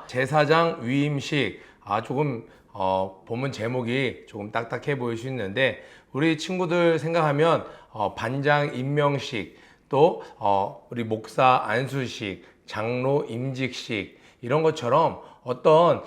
제사장 위임식. 조금 본문 제목이 조금 딱딱해 보일 수 있는데 우리 친구들 생각하면 반장 임명식, 또 우리 목사 안수식, 장로 임직식 이런 것처럼 어떤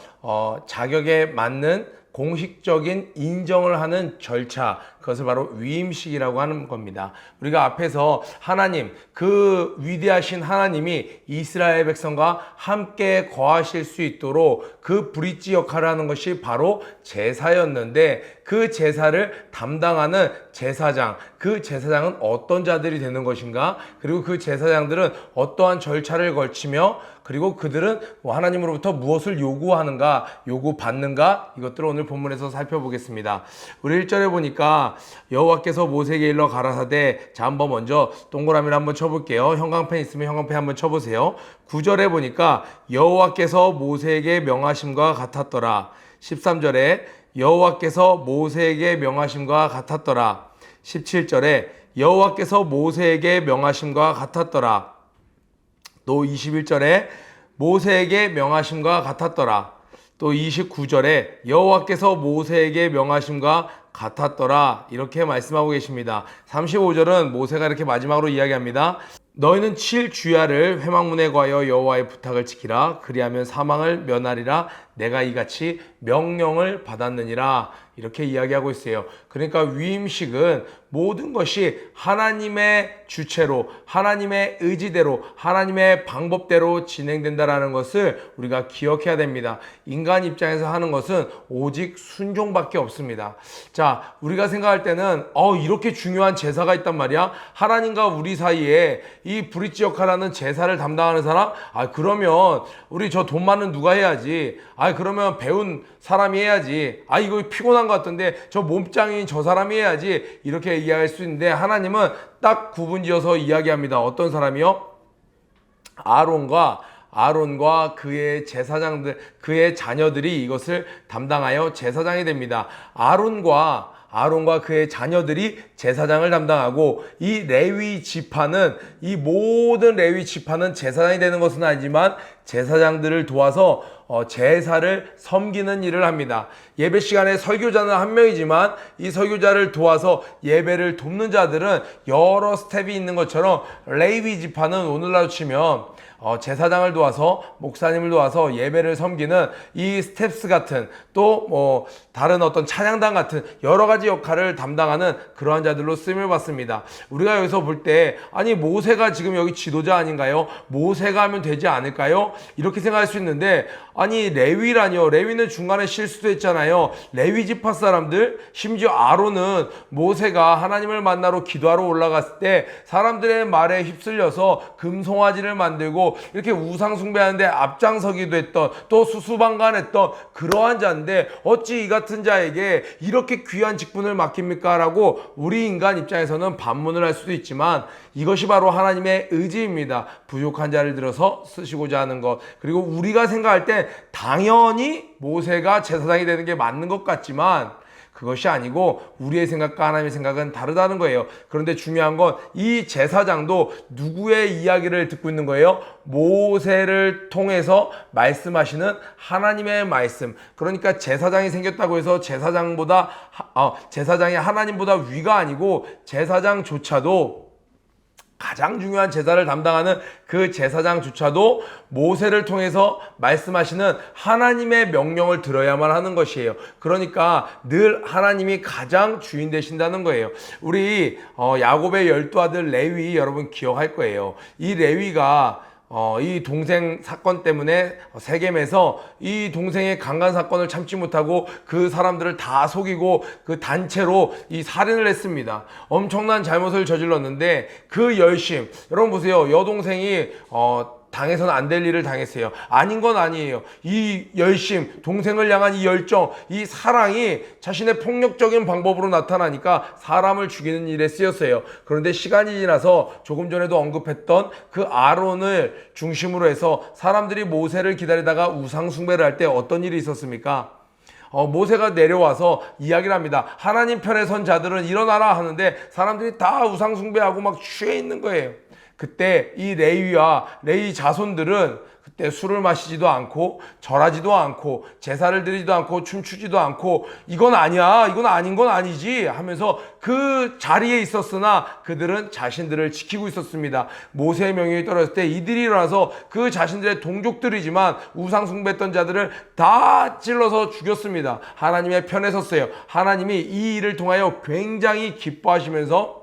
자격에 맞는 공식적인 인정을 하는 절차, 그것을 바로 위임식이라고 하는 겁니다. 우리가 앞에서 하나님, 그 위대하신 하나님이 이스라엘 백성과 함께 거하실 수 있도록 그 브릿지 역할을 하는 것이 바로 제사였는데, 그 제사를 담당하는 제사장, 그 제사장은 어떤 자들이 되는 것인가, 그리고 그 제사장들은 어떠한 절차를 걸치며, 그리고 그들은 하나님으로부터 무엇을 요구하는가, 요구받는가, 이것들을 오늘 본문에서 살펴보겠습니다. 우리 1절에 보니까 여호와께서 모세에게 일러 가라사대, 자 한번 먼저 동그라미를 한번 쳐볼게요. 형광펜 있으면 형광펜 한번 쳐보세요. 9절에 보니까 여호와께서 모세에게 명하심과 같았더라. 13절에 여호와께서 모세에게 명하심과 같았더라. 17절에 여호와께서 모세에게 명하심과 같았더라. 또 21절에 모세에게 명하심과 같았더라. 또 29절에 여호와께서 모세에게 명하심과 같았더라. 이렇게 말씀하고 계십니다. 35절은 모세가 이렇게 마지막으로 이야기합니다. 너희는 칠 주야를 회막문에 관하여 여호와의 부탁을 지키라. 그리하면 사망을 면하리라. 내가 이같이 명령을 받았느니라. 이렇게 이야기하고 있어요. 그러니까 위임식은 모든 것이 하나님의 주체로, 하나님의 의지대로, 하나님의 방법대로 진행된다라는 것을 우리가 기억해야 됩니다. 인간 입장에서 하는 것은 오직 순종밖에 없습니다. 자, 우리가 생각할 때는 이렇게 중요한 제사가 있단 말이야. 하나님과 우리 사이에 이 브릿지 역할하는 제사를 담당하는 사람? 그러면 우리 저 돈 많은 누가 해야지. 그러면 배운 사람이 해야지. 이거 피곤한 것 같던데 저 몸짱인 저 사람이 해야지. 이렇게 이야기할 수 있는데, 하나님은 딱 구분지어서 이야기합니다. 어떤 사람이요? 아론과 그의 제사장들, 그의 자녀들이 이것을 담당하여 제사장이 됩니다. 아론과 그의 자녀들이 제사장을 담당하고, 이 모든 레위 지파는 제사장이 되는 것은 아니지만 제사장들을 도와서 제사를 섬기는 일을 합니다. 예배 시간에 설교자는 한 명이지만 이 설교자를 도와서 예배를 돕는 자들은 여러 스텝이 있는 것처럼, 레위 지파는 오늘날로 치면 제사장을 도와서, 목사님을 도와서 예배를 섬기는 이 스텝스 같은, 또 다른 어떤 찬양단 같은 여러 가지 역할을 담당하는 그러한 자들로 쓰임을 받습니다. 우리가 여기서 볼 때, 모세가 지금 여기 지도자 아닌가요? 모세가 하면 되지 않을까요? 이렇게 생각할 수 있는데, 레위라뇨. 레위는 중간에 실수도 했잖아요. 레위 지파 사람들, 심지어 아론은 모세가 하나님을 만나러 기도하러 올라갔을 때 사람들의 말에 휩쓸려서 금송아지를 만들고 이렇게 우상 숭배하는데 앞장서기도 했던, 또 수수방관했던 그러한 자인데, 어찌 이 같은 자에게 이렇게 귀한 직분을 맡깁니까? 라고 우리 인간 입장에서는 반문을 할 수도 있지만, 이것이 바로 하나님의 의지입니다. 부족한 자를 들어서 쓰시고자 하는 것. 그리고 우리가 생각할 때 당연히 모세가 제사장이 되는 게 맞는 것 같지만, 그것이 아니고 우리의 생각과 하나님의 생각은 다르다는 거예요. 그런데 중요한 건 이 제사장도 누구의 이야기를 듣고 있는 거예요? 모세를 통해서 말씀하시는 하나님의 말씀. 그러니까 제사장이 생겼다고 해서 제사장이 하나님보다 위가 아니고, 제사장조차도, 가장 중요한 제사를 담당하는 그 제사장조차도 모세를 통해서 말씀하시는 하나님의 명령을 들어야만 하는 것이에요. 그러니까 늘 하나님이 가장 주인 되신다는 거예요. 우리 야곱의 12아들 레위, 여러분 기억할 거예요. 이 레위가 이 동생 사건 때문에 세겜에서 이 동생의 강간 사건을 참지 못하고 그 사람들을 다 속이고 그 단체로 이 살인을 했습니다. 엄청난 잘못을 저질렀는데 그 열심, 여러분 보세요. 여동생이 당해서는 안 될 일을 당했어요. 아닌 건 아니에요. 이 열심, 동생을 향한 이 열정, 이 사랑이 자신의 폭력적인 방법으로 나타나니까 사람을 죽이는 일에 쓰였어요. 그런데 시간이 지나서 조금 전에도 언급했던 그 아론을 중심으로 해서 사람들이 모세를 기다리다가 우상 숭배를 할 때 어떤 일이 있었습니까? 모세가 내려와서 이야기를 합니다. 하나님 편에 선 자들은 일어나라 하는데 사람들이 다 우상 숭배하고 막 취해 있는 거예요. 그때 이 레위 자손들은 그때 술을 마시지도 않고 절하지도 않고 제사를 드리지도 않고 춤추지도 않고 이건 아니야, 이건 아닌 건 아니지 하면서 그 자리에 있었으나 그들은 자신들을 지키고 있었습니다. 모세의 명령이 떨어졌을 때 이들이 일어나서 그 자신들의 동족들이지만 우상 숭배했던 자들을 다 찔러서 죽였습니다. 하나님의 편에 섰어요. 하나님이 이 일을 통하여 굉장히 기뻐하시면서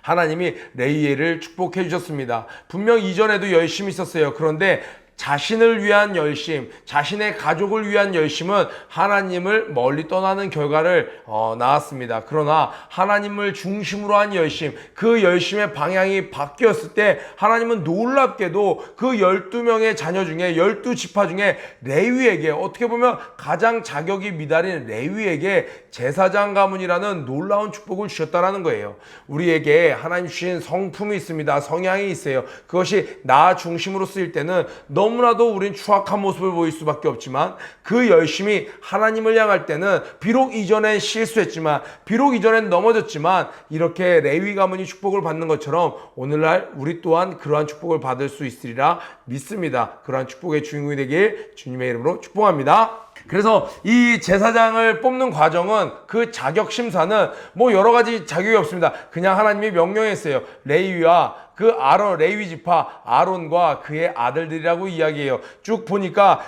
하나님이 레위엘을 축복해 주셨습니다. 분명 이전에도 열심히 있었어요. 그런데 자신을 위한 열심, 자신의 가족을 위한 열심은 하나님을 멀리 떠나는 결과를 낳았습니다. 그러나 하나님을 중심으로 한 열심, 그 열심의 방향이 바뀌었을 때 하나님은 놀랍게도 그 12명의 자녀 중에 12지파 중에 레위에게, 어떻게 보면 가장 자격이 미달인 레위에게 제사장 가문이라는 놀라운 축복을 주셨다는 거예요. 우리에게 하나님 주신 성품이 있습니다. 성향이 있어요. 그것이 나 중심으로 쓰일 때는 너무나도 우린 추악한 모습을 보일 수밖에 없지만 그 열심이 하나님을 향할 때는 비록 이전엔 실수했지만 비록 이전엔 넘어졌지만 이렇게 레위 가문이 축복을 받는 것처럼 오늘날 우리 또한 그러한 축복을 받을 수 있으리라 믿습니다. 그러한 축복의 주인공이 되길 주님의 이름으로 축복합니다. 그래서 이 제사장을 뽑는 과정은 그 자격 심사는 뭐 여러 가지 자격이 없습니다. 그냥 하나님이 명령했어요. 레위와 그 아론, 레위 지파 아론과 그의 아들들이라고 이야기해요. 쭉 보니까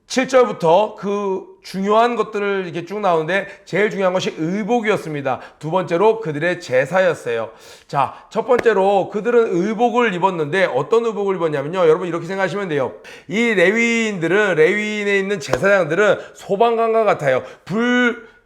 7절부터 그 중요한 것들을 이렇게 쭉 나오는데 제일 중요한 것이 의복이었습니다. 두 번째로 그들의 제사였어요. 자, 첫 번째로 그들은 의복을 입었는데 어떤 의복을 입었냐면요. 여러분 이렇게 생각하시면 돼요. 이 레위인에 있는 제사장들은 소방관과 같아요.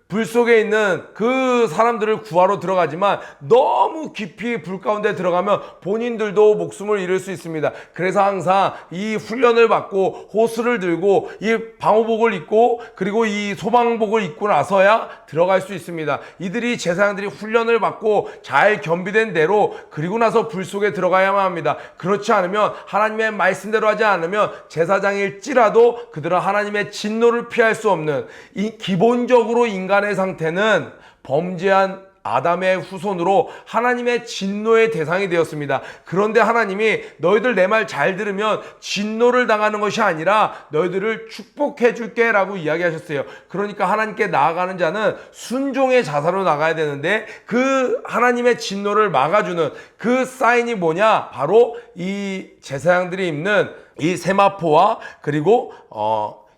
불 속에 있는 그 사람들을 구하러 들어가지만 너무 깊이 불 가운데 들어가면 본인들도 목숨을 잃을 수 있습니다. 그래서 항상 이 훈련을 받고 호스를 들고 이 방호복을 입고 그리고 이 소방복을 입고 나서야 들어갈 수 있습니다. 이들이 제사장들이 훈련을 받고 잘 겸비된 대로 그리고 나서 불 속에 들어가야만 합니다. 그렇지 않으면 하나님의 말씀대로 하지 않으면 제사장일지라도 그들은 하나님의 진노를 피할 수 없는 이 기본적으로 인간의 상태는 범죄한 아담의 후손으로 하나님의 진노의 대상이 되었습니다. 그런데 하나님이 너희들 내 말 잘 들으면 진노를 당하는 것이 아니라 너희들을 축복해 줄게 라고 이야기하셨어요. 그러니까 하나님께 나아가는 자는 순종의 자세로 나가야 되는데 그 하나님의 진노를 막아주는 그 사인이 뭐냐? 바로 이 제사장들이 입는 이 세마포와 그리고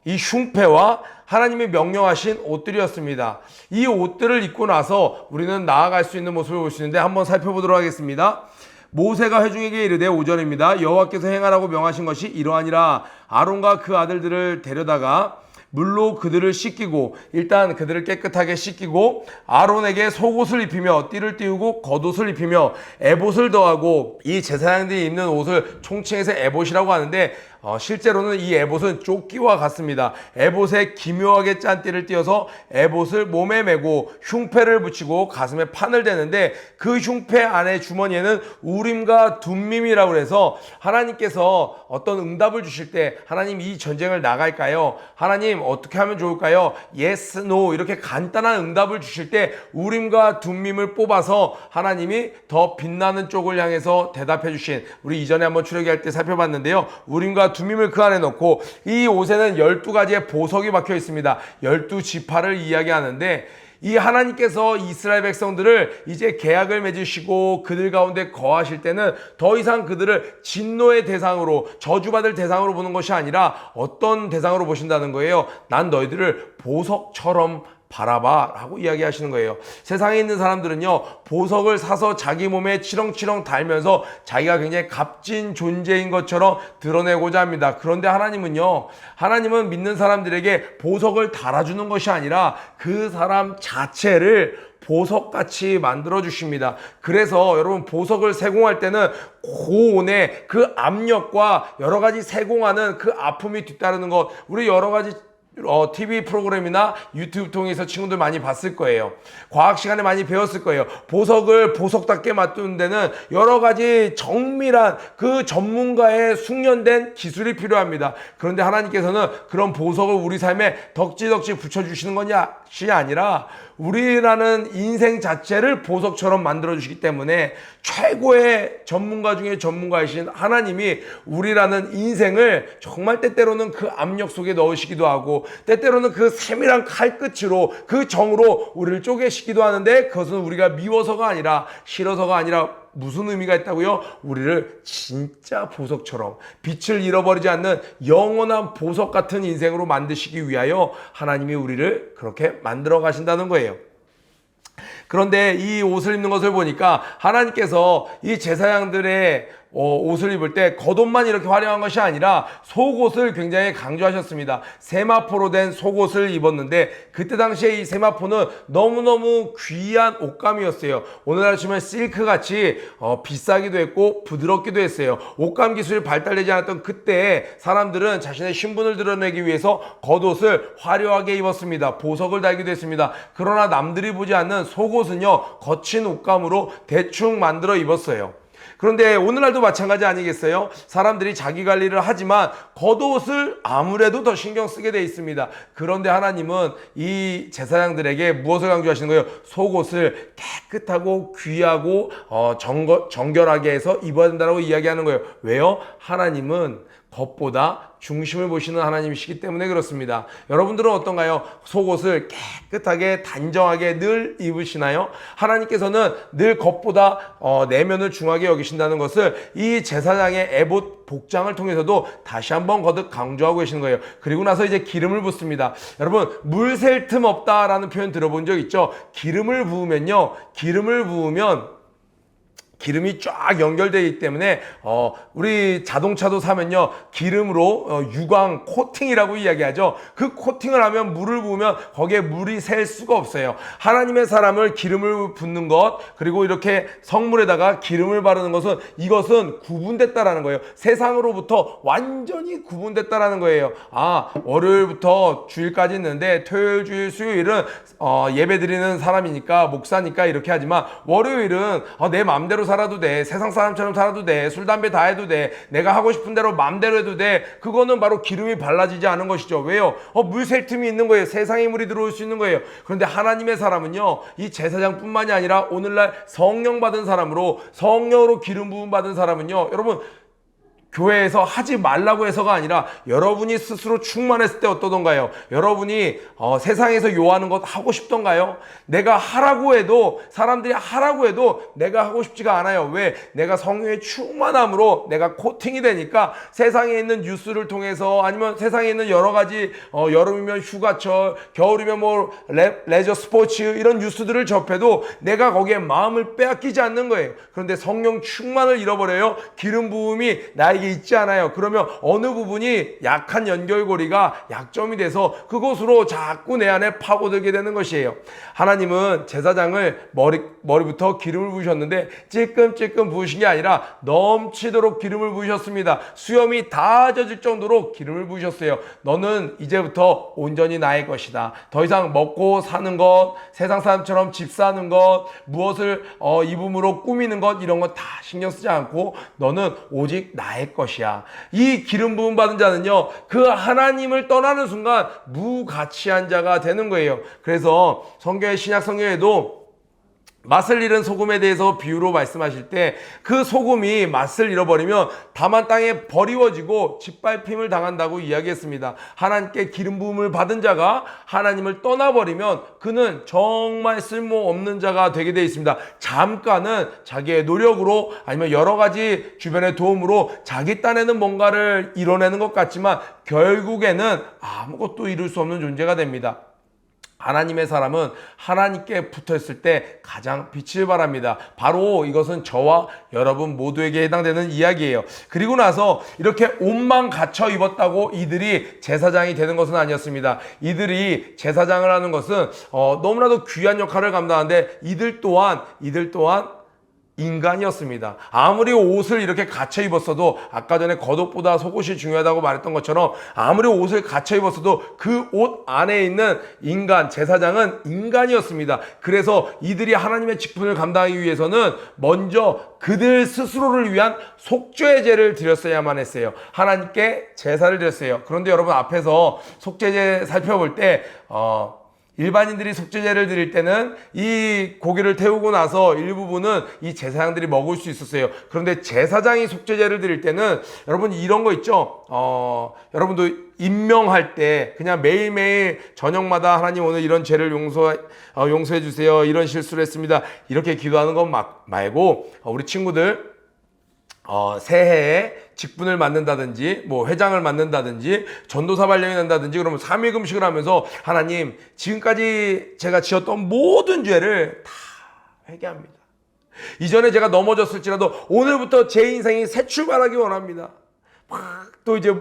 이 흉패와 하나님이 명령하신 옷들이었습니다. 이 옷들을 입고 나서 우리는 나아갈 수 있는 모습을 볼 수 있는데 한번 살펴보도록 하겠습니다. 모세가 회중에게 이르되 5절입니다. 여호와께서 행하라고 명하신 것이 이러하니라. 아론과 그 아들들을 데려다가 물로 그들을 씻기고 일단 그들을 깨끗하게 씻기고 아론에게 속옷을 입히며 띠를 띄우고 겉옷을 입히며 에봇을 더하고 이 제사장들이 입는 옷을 총칭해서 에봇이라고 하는데 실제로는 이 에봇은 조끼와 같습니다. 에봇에 기묘하게 짠 띠를 띄어서 에봇을 몸에 메고 흉패를 붙이고 가슴에 판을 대는데 그 흉패 안에 주머니에는 우림과 둠밈이라고 해서 하나님께서 어떤 응답을 주실 때 하나님 이 전쟁을 나갈까요? 하나님 어떻게 하면 좋을까요? Yes, No 이렇게 간단한 응답을 주실 때 우림과 둠밈을 뽑아서 하나님이 더 빛나는 쪽을 향해서 대답해 주신 우리 이전에 한번 출애굽할 때 살펴봤는데요. 우림과 둠밈을 그 안에 넣고 이 옷에는 12가지의 보석이 박혀 있습니다. 12지파를 이야기하는데 이 하나님께서 이스라엘 백성들을 이제 계약을 맺으시고 그들 가운데 거하실 때는 더 이상 그들을 진노의 대상으로 저주받을 대상으로 보는 것이 아니라 어떤 대상으로 보신다는 거예요. 난 너희들을 보석처럼 바라봐 라고 이야기하시는 거예요. 세상에 있는 사람들은요 보석을 사서 자기 몸에 치렁치렁 달면서 자기가 굉장히 값진 존재인 것처럼 드러내고자 합니다. 그런데 하나님은 믿는 사람들에게 보석을 달아주는 것이 아니라 그 사람 자체를 보석같이 만들어 주십니다. 그래서 여러분 보석을 세공할 때는 고온의 그 압력과 여러 가지 세공하는 그 아픔이 뒤따르는 것 우리 여러 가지 TV 프로그램이나 유튜브 통해서 친구들 많이 봤을 거예요. 과학 시간에 많이 배웠을 거예요. 보석을 보석답게 만드는 데는 여러 가지 정밀한 그 전문가의 숙련된 기술이 필요합니다. 그런데 하나님께서는 그런 보석을 우리 삶에 덕지덕지 붙여주시는 것이 아니라 우리라는 인생 자체를 보석처럼 만들어주시기 때문에 최고의 전문가 중에 전문가이신 하나님이 우리라는 인생을 정말 때때로는 그 압력 속에 넣으시기도 하고 때때로는 그 세밀한 칼끝으로 그 정으로 우리를 쪼개시기도 하는데 그것은 우리가 미워서가 아니라 싫어서가 아니라 무슨 의미가 있다고요? 우리를 진짜 보석처럼 빛을 잃어버리지 않는 영원한 보석 같은 인생으로 만드시기 위하여 하나님이 우리를 그렇게 만들어 가신다는 거예요. 그런데 이 옷을 입는 것을 보니까 하나님께서 이 제사장들의 옷을 입을 때 겉옷만 이렇게 화려한 것이 아니라 속옷을 굉장히 강조하셨습니다. 세마포로 된 속옷을 입었는데 그때 당시에 이 세마포는 너무너무 귀한 옷감이었어요. 오늘날 치면 실크같이 비싸기도 했고 부드럽기도 했어요. 옷감 기술이 발달되지 않았던 그때 사람들은 자신의 신분을 드러내기 위해서 겉옷을 화려하게 입었습니다. 보석을 달기도 했습니다. 그러나 남들이 보지 않는 속옷은요, 거친 옷감으로 대충 만들어 입었어요. 그런데 오늘날도 마찬가지 아니겠어요? 사람들이 자기 관리를 하지만 겉옷을 아무래도 더 신경 쓰게 돼 있습니다. 그런데 하나님은 이 제사장들에게 무엇을 강조하시는 거예요? 속옷을 깨끗하고 귀하고 정결하게 해서 입어야 된다고 이야기하는 거예요. 왜요? 하나님은 겉보다 중심을 보시는 하나님이시기 때문에 그렇습니다. 여러분들은 어떤가요? 속옷을 깨끗하게 단정하게 늘 입으시나요? 하나님께서는 늘 겉보다 내면을 중하게 여기신다는 것을 이 제사장의 에봇 복장을 통해서도 다시 한번 거듭 강조하고 계시는 거예요. 그리고 나서 이제 기름을 붓습니다. 여러분, 물 셀 틈 없다라는 표현 들어본 적 있죠? 기름을 부으면요, 기름을 부으면 기름이 쫙 연결되기 때문에 우리 자동차도 사면요, 기름으로 유광 코팅이라고 이야기하죠. 그 코팅을 하면 물을 부으면 거기에 물이 셀 수가 없어요. 하나님의 사람을 기름을 붓는 것, 그리고 이렇게 성물에다가 기름을 바르는 것은, 이것은 구분됐다라는 거예요. 세상으로부터 완전히 구분됐다라는 거예요. 월요일부터 주일까지 있는데 토요일, 주일, 수요일은 예배 드리는 사람이니까 목사니까 이렇게 하지만 월요일은 내 마음대로 살아도 돼. 세상 사람처럼 살아도 돼. 술, 담배 다 해도 돼. 내가 하고 싶은 대로 마음대로 해도 돼. 그거는 바로 기름이 발라지지 않은 것이죠. 왜요? 물 셀 틈이 있는 거예요. 세상의 물이 들어올 수 있는 거예요. 그런데 하나님의 사람은요, 이 제사장뿐만이 아니라 오늘날 성령 받은 사람으로, 성령으로 기름 부음 받은 사람은요, 여러분, 교회에서 하지 말라고 해서가 아니라 여러분이 스스로 충만했을 때 어떠던가요? 여러분이 세상에서 요하는 것 하고 싶던가요? 내가 하라고 해도, 사람들이 하라고 해도 내가 하고 싶지가 않아요. 왜? 내가 성령의 충만함으로 내가 코팅이 되니까 세상에 있는 뉴스를 통해서, 아니면 세상에 있는 여러 가지 여름이면 휴가철, 겨울이면 뭐 레저 스포츠 이런 뉴스들을 접해도 내가 거기에 마음을 빼앗기지 않는 거예요. 그런데 성령 충만을 잃어버려요. 기름 부음이 나에게 있지 않아요. 그러면 어느 부분이 약한 연결고리가 약점이 돼서 그곳으로 자꾸 내 안에 파고들게 되는 것이에요. 하나님은 제사장을 머리부터 기름을 부으셨는데 찔끔찔끔 부으신 게 아니라 넘치도록 기름을 부으셨습니다. 수염이 다 젖을 정도로 기름을 부으셨어요. 너는 이제부터 온전히 나의 것이다. 더 이상 먹고 사는 것, 세상 사람처럼 집 사는 것, 무엇을 입음으로 꾸미는 것, 이런 것 다 신경 쓰지 않고 너는 오직 나의 것이야. 이 기름 부음 받은 자는요, 그 하나님을 떠나는 순간 무가치한 자가 되는 거예요. 그래서 성경의 신약 성경에도 맛을 잃은 소금에 대해서 비유로 말씀하실 때 그 소금이 맛을 잃어버리면 다만 땅에 버리워지고 짓밟힘을 당한다고 이야기했습니다. 하나님께 기름 부음을 받은 자가 하나님을 떠나버리면 그는 정말 쓸모없는 자가 되게 되어 있습니다. 잠깐은 자기의 노력으로 아니면 여러 가지 주변의 도움으로 자기 딴에는 뭔가를 이뤄내는 것 같지만 결국에는 아무것도 이룰 수 없는 존재가 됩니다. 하나님의 사람은 하나님께 붙어있을 때 가장 빛을 발합니다. 바로 이것은 저와 여러분 모두에게 해당되는 이야기예요. 그리고 나서 이렇게 옷만 갖춰 입었다고 이들이 제사장이 되는 것은 아니었습니다. 이들이 제사장을 하는 것은 너무나도 귀한 역할을 감당하는데 이들 또한 인간이었습니다. 아무리 옷을 이렇게 갖춰 입었어도, 아까 전에 겉옷보다 속옷이 중요하다고 말했던 것처럼 아무리 옷을 갖춰 입었어도 그 옷 안에 있는 인간, 제사장은 인간이었습니다. 그래서 이들이 하나님의 직분을 감당하기 위해서는 먼저 그들 스스로를 위한 속죄의 제를 드렸어야만 했어요. 하나님께 제사를 드렸어요. 그런데 여러분, 앞에서 속죄제 살펴볼 때 일반인들이 속죄제를 드릴 때는 이 고기를 태우고 나서 일부분은 이 제사장들이 먹을 수 있었어요. 그런데 제사장이 속죄제를 드릴 때는 여러분 이런 거 있죠? 여러분도 임명할 때 그냥 매일매일 저녁마다 하나님 오늘 이런 죄를 용서해 주세요. 이런 실수를 했습니다. 이렇게 기도하는 것 말고 우리 친구들 새해에 직분을 맡는다든지 뭐 회장을 맡는다든지 전도사 발령이 난다든지 그러면 3일 금식을 하면서 하나님 지금까지 제가 지었던 모든 죄를 다 회개합니다. 이전에 제가 넘어졌을지라도 오늘부터 제 인생이 새 출발하기 원합니다. 또 이제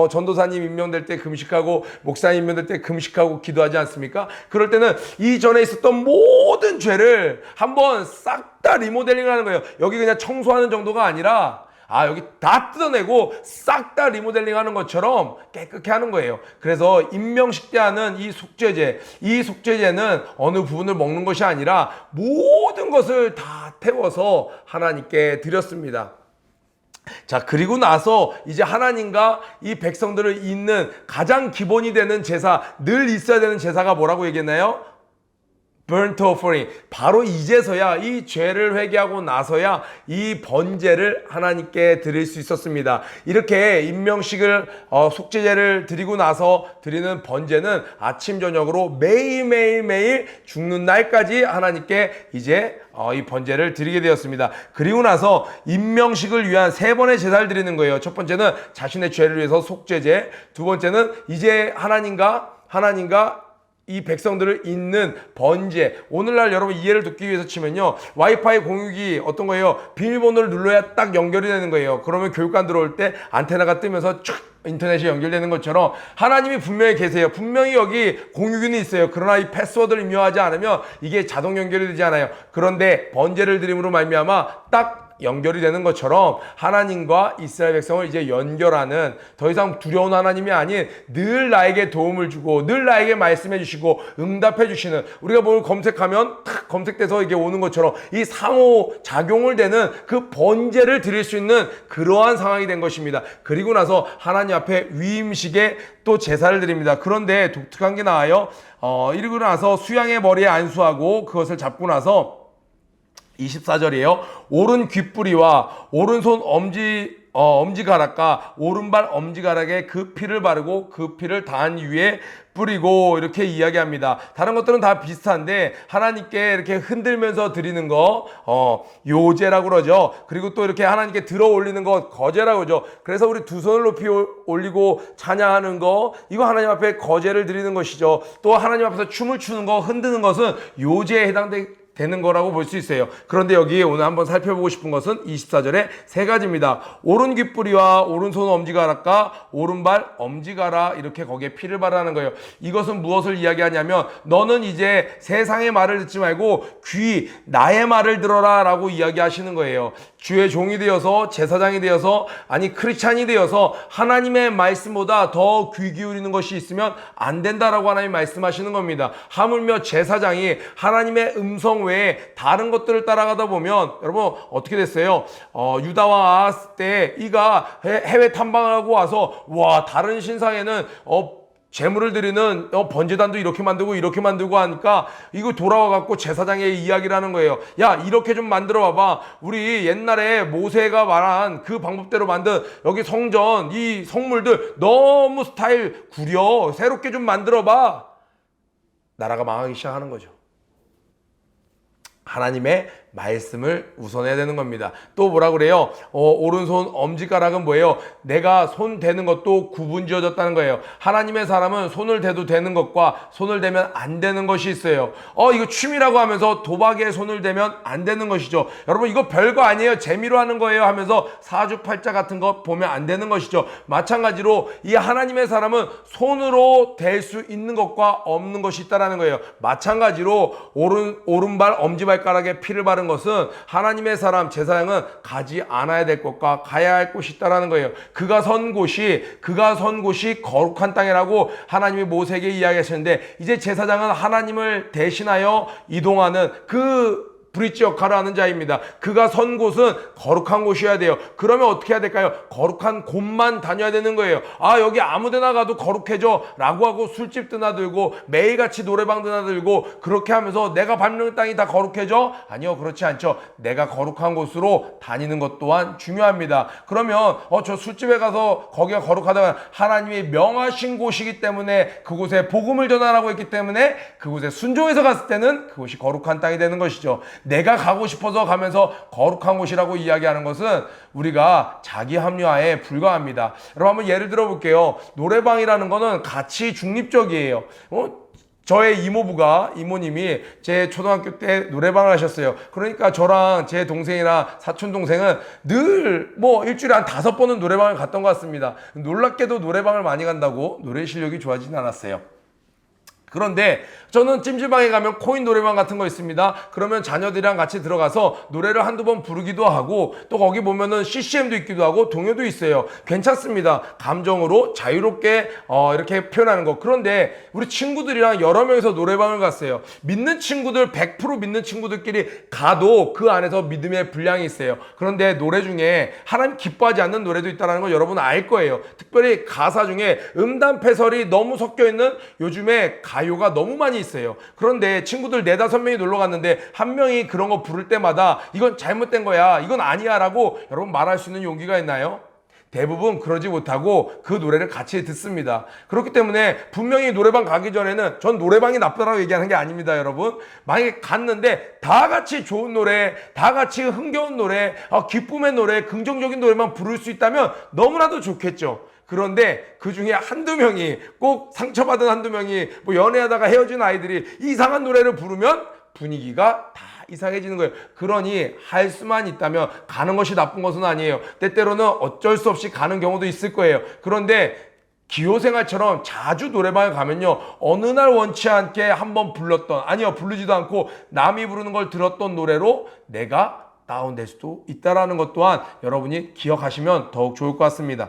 전도사님 임명될 때 금식하고 목사님 임명될 때 금식하고 기도하지 않습니까? 그럴 때는 이전에 있었던 모든 죄를 한번 싹 다 리모델링 하는 거예요. 여기 그냥 청소하는 정도가 아니라 여기 다 뜯어내고 싹 다 리모델링 하는 것처럼 깨끗게 하는 거예요. 그래서 임명식 때 하는 이 속죄제는 어느 부분을 먹는 것이 아니라 모든 것을 다 태워서 하나님께 드렸습니다. 자, 그리고 나서 이제 하나님과 이 백성들을 잇는 가장 기본이 되는 제사, 늘 있어야 되는 제사가 뭐라고 얘기했나요? burnt offering. 바로 이제서야 이 죄를 회개하고 나서야 이 번제를 하나님께 드릴 수 있었습니다. 이렇게 임명식을 속죄제를 드리고 나서 드리는 번제는 아침 저녁으로 매일 죽는 날까지 하나님께 이제 이 번제를 드리게 되었습니다. 그리고 나서 임명식을 위한 3번의 제사를 드리는 거예요. 첫 번째는 자신의 죄를 위해서 속죄제, 두 번째는 이제 하나님과 이 백성들을 잇는 번제. 오늘날 여러분 이해를 돕기 위해서 치면요, 와이파이 공유기 어떤 거예요? 비밀번호를 눌러야 딱 연결이 되는 거예요. 그러면 교육관 들어올 때 안테나가 뜨면서 쭉 인터넷이 연결되는 것처럼 하나님이 분명히 계세요. 분명히 여기 공유기는 있어요. 그러나 이 패스워드를 입력하지 않으면 이게 자동 연결이 되지 않아요. 그런데 번제를 드림으로 말미암아 딱 연결이 되는 것처럼 하나님과 이스라엘 백성을 이제 연결하는, 더 이상 두려운 하나님이 아닌 늘 나에게 도움을 주고 늘 나에게 말씀해 주시고 응답해 주시는, 우리가 뭘 검색하면 탁 검색돼서 이게 오는 것처럼 이 상호작용을 되는 그 번제를 드릴 수 있는 그러한 상황이 된 것입니다. 그리고 나서 하나님 앞에 위임식에 또 제사를 드립니다. 그런데 독특한 게 나와요. 이러고 나서 수양의 머리에 안수하고 그것을 잡고 나서 24절이에요. 오른 귓뿌리와 오른손 엄지가락과 오른발 엄지가락에 그 피를 바르고 그 피를 단 위에 뿌리고 이렇게 이야기합니다. 다른 것들은 다 비슷한데 하나님께 이렇게 흔들면서 드리는 거 요제라고 그러죠. 그리고 또 이렇게 하나님께 들어 올리는 거 거제라고 그러죠. 그래서 우리 두 손을 높이 올리고 찬양하는 거, 이거 하나님 앞에 거제를 드리는 것이죠. 또 하나님 앞에서 춤을 추는 거, 흔드는 것은 요제에 해당되는 거라고 볼 수 있어요. 그런데 여기 오늘 한번 살펴보고 싶은 것은 24절에 3가지입니다. 오른 귓뿌리와 오른손 엄지가락과 오른발 엄지가락, 이렇게 거기에 피를 바르는 거예요. 이것은 무엇을 이야기하냐면 너는 이제 세상의 말을 듣지 말고 나의 말을 들어라 라고 이야기하시는 거예요. 주의 종이 되어서, 제사장이 되어서, 아니 크리스찬이 되어서 하나님의 말씀보다 더 귀 기울이는 것이 있으면 안 된다라고 하나님 말씀하시는 겁니다. 하물며 제사장이 하나님의 음성 외에 다른 것들을 따라가다 보면 여러분 어떻게 됐어요? 유다와 아하스 때 이가 해외 탐방하고 와서 다른 신상에는 제물을 드리는 번제단도 이렇게 만들고 하니까 이거 돌아와 갖고 제사장의 이야기를 하는 거예요. 야, 이렇게 좀 만들어 봐봐. 우리 옛날에 모세가 말한 그 방법대로 만든 여기 성전, 이 성물들 너무 스타일 구려. 새롭게 좀 만들어 봐. 나라가 망하기 시작하는 거죠. 하나님의 말씀을 우선해야 되는 겁니다. 또 뭐라 그래요? 오른손 엄지가락은 뭐예요? 내가 손 대는 것도 구분지어졌다는 거예요. 하나님의 사람은 손을 대도 되는 것과 손을 대면 안 되는 것이 있어요. 이거 취미라고 하면서 도박에 손을 대면 안 되는 것이죠. 여러분 이거 별거 아니에요. 재미로 하는 거예요 하면서 사주팔자 같은 거 보면 안 되는 것이죠. 마찬가지로 이 하나님의 사람은 손으로 댈 수 있는 것과 없는 것이 있다는 거예요. 마찬가지로 오른발 엄지발가락에 피를 바른 것은 하나님의 사람 제사장은 가지 않아야 될 것과 가야 할 곳이 있다라는 거예요. 그가 선 곳이 거룩한 땅이라고 하나님이 모세에게 이야기하셨는데, 이제 제사장은 하나님을 대신하여 이동하는 그 브릿지 역할을 하는 자입니다. 그가 선 곳은 거룩한 곳이어야 돼요. 그러면 어떻게 해야 될까요? 거룩한 곳만 다녀야 되는 거예요. 아, 여기 아무데나 가도 거룩해져 라고 하고 술집 드나들고 매일같이 노래방 드나들고 그렇게 하면서 내가 밟는 땅이 다 거룩해져? 아니요, 그렇지 않죠. 내가 거룩한 곳으로 다니는 것 또한 중요합니다. 그러면 저 술집에 가서 거기가 거룩하다면 하나님이 명하신 곳이기 때문에 그곳에 복음을 전하라고 했기 때문에 그곳에 순종해서 갔을 때는 그곳이 거룩한 땅이 되는 것이죠. 내가 가고 싶어서 가면서 거룩한 곳이라고 이야기하는 것은 우리가 자기 합리화에 불과합니다. 여러분 한번 예를 들어 볼게요. 노래방이라는 거는 가치 중립적이에요. 저의 이모님이 제 초등학교 때 노래방을 하셨어요. 그러니까 저랑 제 동생이나 사촌 동생은 늘 일주일에 한 5번은 노래방을 갔던 것 같습니다. 놀랍게도 노래방을 많이 간다고 노래 실력이 좋아지진 않았어요. 그런데 저는 찜질방에 가면 코인 노래방 같은 거 있습니다. 그러면 자녀들이랑 같이 들어가서 노래를 한두 번 부르기도 하고 또 거기 보면은 CCM도 있기도 하고 동요도 있어요. 괜찮습니다. 감정으로 자유롭게 이렇게 표현하는 거. 그런데 우리 친구들이랑 여러 명이서 노래방을 갔어요. 믿는 친구들 100% 믿는 친구들끼리 가도 그 안에서 믿음의 분량이 있어요. 그런데 노래 중에 하나님 기뻐하지 않는 노래도 있다는 거 여러분 알 거예요. 특별히 가사 중에 음담패설이 너무 섞여 있는 요즘에 가요가 너무 많이 있어요. 그런데 친구들 4-5명이 놀러 갔는데 한 명이 그런 거 부를 때마다 이건 잘못된 거야, 이건 아니야 라고 여러분 말할 수 있는 용기가 있나요? 대부분 그러지 못하고 그 노래를 같이 듣습니다. 그렇기 때문에 분명히 노래방 가기 전에는 전 노래방이 나쁘다고 얘기하는 게 아닙니다, 여러분. 만약에 갔는데 다 같이 좋은 노래, 다 같이 흥겨운 노래, 기쁨의 노래, 긍정적인 노래만 부를 수 있다면 너무나도 좋겠죠. 그런데 그 중에 한두 명이 꼭 상처받은 한두 명이 연애하다가 헤어진 아이들이 이상한 노래를 부르면 분위기가 다 이상해지는 거예요. 그러니 할 수만 있다면 가는 것이 나쁜 것은 아니에요. 때때로는 어쩔 수 없이 가는 경우도 있을 거예요. 그런데 기호생활처럼 자주 노래방에 가면요, 어느 날 원치 않게 한번 부르지도 않고 남이 부르는 걸 들었던 노래로 내가 다운될 수도 있다는 것 또한 여러분이 기억하시면 더욱 좋을 것 같습니다.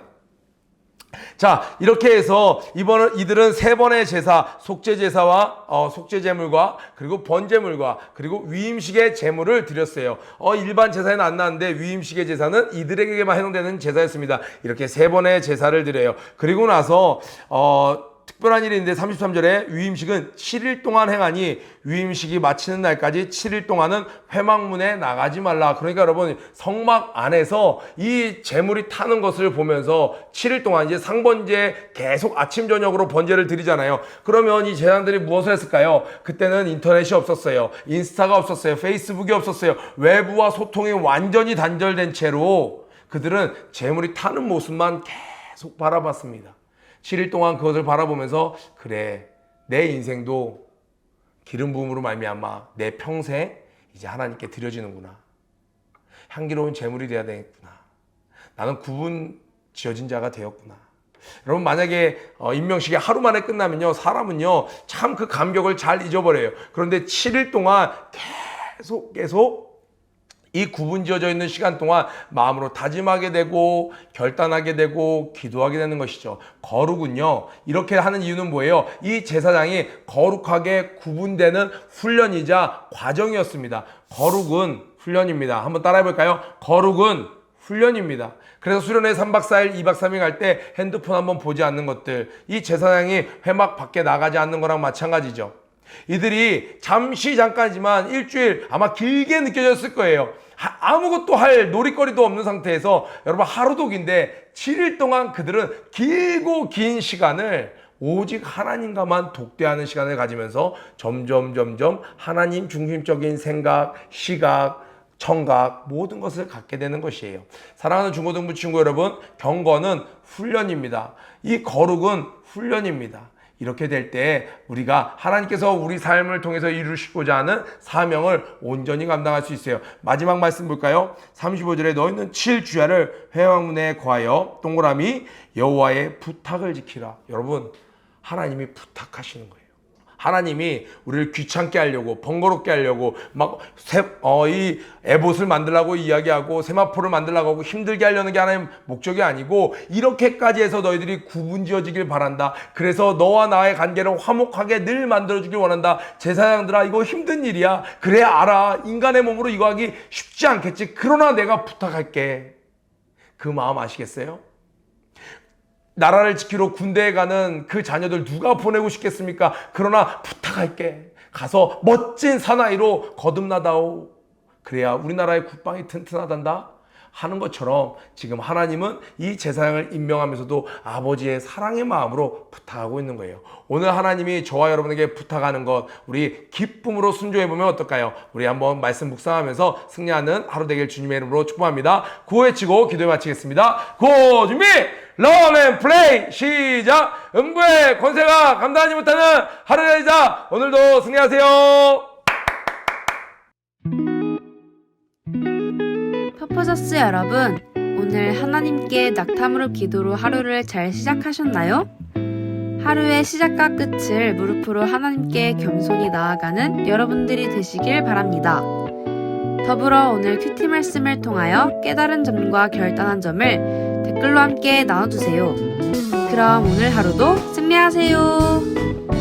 자, 이렇게 해서 이들은 3번의 제사, 속죄제사와 속죄제물과 그리고 번제물과 그리고 위임식의 제물을 드렸어요. 일반 제사에는 안 나왔는데 위임식의 제사는 이들에게만 해당되는 제사였습니다. 이렇게 3번의 제사를 드려요. 그리고 나서 특별한 일이 있는데 33절에 위임식은 7일 동안 행하니 위임식이 마치는 날까지 7일 동안은 회막문에 나가지 말라. 그러니까 여러분 성막 안에서 이 제물이 타는 것을 보면서 7일 동안 이제 상번제 계속 아침 저녁으로 번제를 드리잖아요. 그러면 이 제사장들이 무엇을 했을까요? 그때는 인터넷이 없었어요. 인스타가 없었어요. 페이스북이 없었어요. 외부와 소통이 완전히 단절된 채로 그들은 제물이 타는 모습만 계속 바라봤습니다. 7일 동안 그것을 바라보면서 그래, 내 인생도 기름 부음으로 말미암아 내 평생 이제 하나님께 드려지는구나. 향기로운 제물이 되어야 되겠구나. 나는 구분 지어진 자가 되었구나. 여러분 만약에 임명식이 하루 만에 끝나면요, 사람은요 참 그 감격을 잘 잊어버려요. 그런데 7일 동안 계속 이 구분 지어져 있는 시간 동안 마음으로 다짐하게 되고 결단하게 되고 기도하게 되는 것이죠. 거룩은요, 이렇게 하는 이유는 뭐예요? 이 제사장이 거룩하게 구분되는 훈련이자 과정이었습니다. 거룩은 훈련입니다. 한번 따라해 볼까요? 거룩은 훈련입니다. 그래서 수련회 3박 4일, 2박 3일 갈 때 핸드폰 한번 보지 않는 것들, 이 제사장이 회막 밖에 나가지 않는 거랑 마찬가지죠. 이들이 잠깐이지만 일주일 아마 길게 느껴졌을 거예요. 아무것도 할 놀이거리도 없는 상태에서 여러분 하루도 긴데 7일 동안 그들은 길고 긴 시간을 오직 하나님과만 독대하는 시간을 가지면서 점점 하나님 중심적인 생각, 시각, 청각 모든 것을 갖게 되는 것이에요. 사랑하는 중고등부 친구 여러분, 경건은 훈련입니다. 이 거룩은 훈련입니다. 이렇게 될 때 우리가 하나님께서 우리 삶을 통해서 이루시고자 하는 사명을 온전히 감당할 수 있어요. 마지막 말씀 볼까요? 35절에 너희는 7주야를 회막문에 거하여 동그라미 여호와의 부탁을 지키라. 여러분, 하나님이 부탁하시는 거예요. 하나님이 우리를 귀찮게 하려고, 번거롭게 하려고, 이 에봇을 만들라고 이야기하고, 세마포를 만들라고 하고, 힘들게 하려는 게 하나님 목적이 아니고, 이렇게까지 해서 너희들이 구분지어지길 바란다. 그래서 너와 나의 관계를 화목하게 늘 만들어주길 원한다. 제사장들아, 이거 힘든 일이야. 그래, 알아. 인간의 몸으로 이거 하기 쉽지 않겠지. 그러나 내가 부탁할게. 그 마음 아시겠어요? 나라를 지키러 군대에 가는 그 자녀들 누가 보내고 싶겠습니까? 그러나 부탁할게. 가서 멋진 사나이로 거듭나다오. 그래야 우리나라의 국방이 튼튼하단다 하는 것처럼 지금 하나님은 이 제사장을 임명하면서도 아버지의 사랑의 마음으로 부탁하고 있는 거예요. 오늘 하나님이 저와 여러분에게 부탁하는 것, 우리 기쁨으로 순종해보면 어떨까요? 우리 한번 말씀 묵상하면서 승리하는 하루 되길 주님의 이름으로 축복합니다. 구호 외치고 기도에 마치겠습니다. 구호 준비! 런 앤 플레이 시작! 음부의 권세가 감당하지 못하는 하루가 되자. 오늘도 승리하세요. 퍼포서스 여러분, 오늘 하나님께 낙탐으로 기도로 하루를 잘 시작하셨나요? 하루의 시작과 끝을 무릎으로 하나님께 겸손히 나아가는 여러분들이 되시길 바랍니다. 더불어 오늘 큐티 말씀을 통하여 깨달은 점과 결단한 점을 댓글로 함께 나눠주세요. 그럼 오늘 하루도 승리하세요.